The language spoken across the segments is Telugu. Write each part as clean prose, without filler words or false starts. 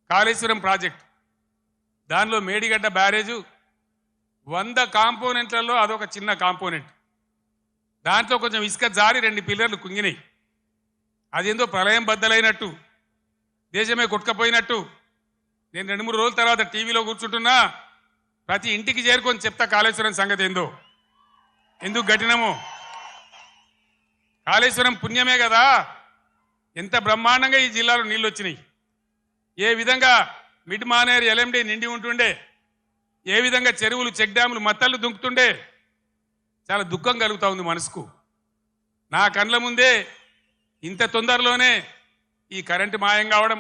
కాళేశ్వరం ప్రాజెక్ట్ దానిలో మేడిగడ్డ బ్యారేజు 100 కాంపోనెంట్లలో అదొక చిన్న కాంపోనెంట్. దాంట్లో కొంచెం ఇసుక జారి 2 పిల్లర్లు కుంగినాయి. అదేందో ప్రళయం బద్దలైనట్టు, దేశమే కొట్టుకపోయినట్టు. నేను 2-3 రోజుల తర్వాత టీవీలో కూర్చుంటున్నా, ప్రతి ఇంటికి చేరుకొని చెప్తా కాళేశ్వరం సంగతి ఏందో, ఎందుకు గట్టినమో. కాళేశ్వరం పుణ్యమే కదా ఎంత బ్రహ్మాండంగా ఈ జిల్లాలో నీళ్ళు వచ్చినాయి. ఏ విధంగా మిడ్ మానేరు ఎల్ఎండి నిండి ఉంటుండే, ఏ విధంగా చెరువులు చెక్ డ్యాములు మత్తళ్ళు దుంకుతుండే. చాలా దుఃఖం కలుగుతూ ఉంది మనసుకు. నా కండ్ల ముందే ఇంత తొందరలోనే ఈ కరెంటు మాయం కావడం,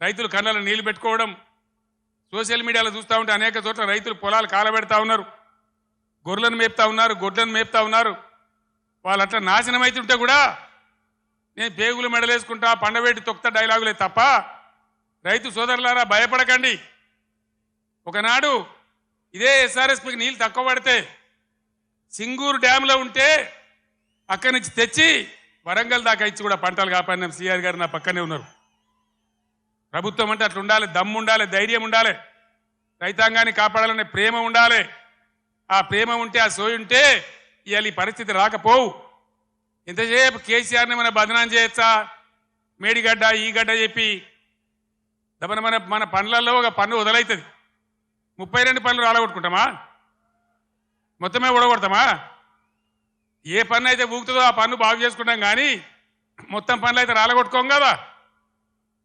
రైతులు కళ్ళలో నీళ్లు పెట్టుకోవడం, సోషల్ మీడియాలో చూస్తూ ఉంటే అనేక చోట్ల రైతులు పొలాలు కాలబెడతా ఉన్నారు, గొర్రెలను మేపుతా ఉన్నారు, గొడ్లను మేపుతా ఉన్నారు. వాళ్ళు అట్లా నాశనం అవుతుంటే కూడా నేను పేగులు మెడలేసుకుంటా, పండవేటి తొక్త డైలాగులే తప్ప, రైతు సోదరులారా భయపడకండి. ఒకనాడు ఇదే ఎస్ఆర్ఎస్పీకి నీళ్ళు తక్కువ పడితే సింగూరు డ్యాంలో ఉంటే అక్కడి నుంచి తెచ్చి వరంగల్ దాకా ఇచ్చి కూడా పంటలు కాపాడినాం. సిఆర్ గారు నా పక్కనే ఉన్నారు. ప్రభుత్వం అంటే అట్లా ఉండాలి, దమ్ము ఉండాలి, ధైర్యం ఉండాలి, రైతాంగాన్ని కాపాడాలనే ప్రేమ ఉండాలి. ఆ ప్రేమ ఉంటే, ఆ సోయి ఉంటే ఇవాళ ఈ పరిస్థితి రాకపోవు. ఎంతసేపు కేసీఆర్ని మన బదనాం చేయొచ్చా, మేడిగడ్డ ఈ గడ్డ చెప్పి దమన మన పనులలో ఒక పన్ను వదలవుతుంది. 32 పనులు రాలగొట్టుకుంటామా, మొత్తమే ఊడగొడతామా? ఏ పన్ను అయితే ఊగుతుందో ఆ పన్ను బాగు చేసుకుంటాం, కానీ మొత్తం పనులు అయితే రాలగొట్టుకోం కదా.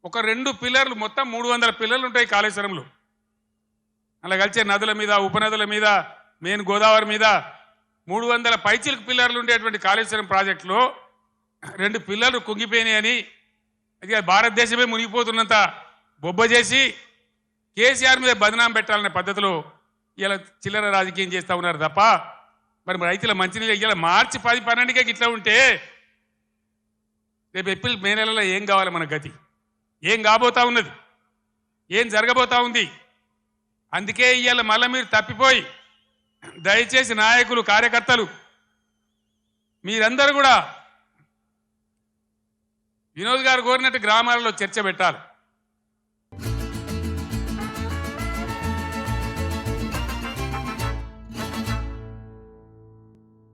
ఒక 2 పిల్లర్లు, మొత్తం 300 పిల్లర్లు ఉంటాయి కాళేశ్వరంలో. అలా కలిసే నదుల మీద, ఉపనదుల మీద, మెయిన్ గోదావరి మీద 300 పైచిలకు పిల్లర్లు ఉండేటువంటి కాళేశ్వరం ప్రాజెక్టులో 2 పిల్లర్లు కుంగిపోయినాయని, అది భారతదేశమే మునిగిపోతున్నంత బొబ్బ చేసి కేసీఆర్ మీద బదనాం పెట్టాలనే పద్ధతిలో ఇలా చిల్లర రాజకీయం చేస్తూ ఉన్నారు తప్ప, మరి రైతుల మంచినీళ్ళు ఇలా మార్చి 10-12కే ఇట్లా ఉంటే రేపు ఏప్రిల్ మే నెలలో ఏం కావాలి మన గతి? ఏం కాబోతా ఉన్నది? ఏం జరగబోతా ఉంది? అందుకే ఇవాళ మళ్ళీ మీరు తప్పిపోయి, దయచేసి నాయకులు, కార్యకర్తలు మీరందరూ కూడా వినోద్ గారు కోరినట్టు గ్రామాలలో చర్చ పెట్టాలి.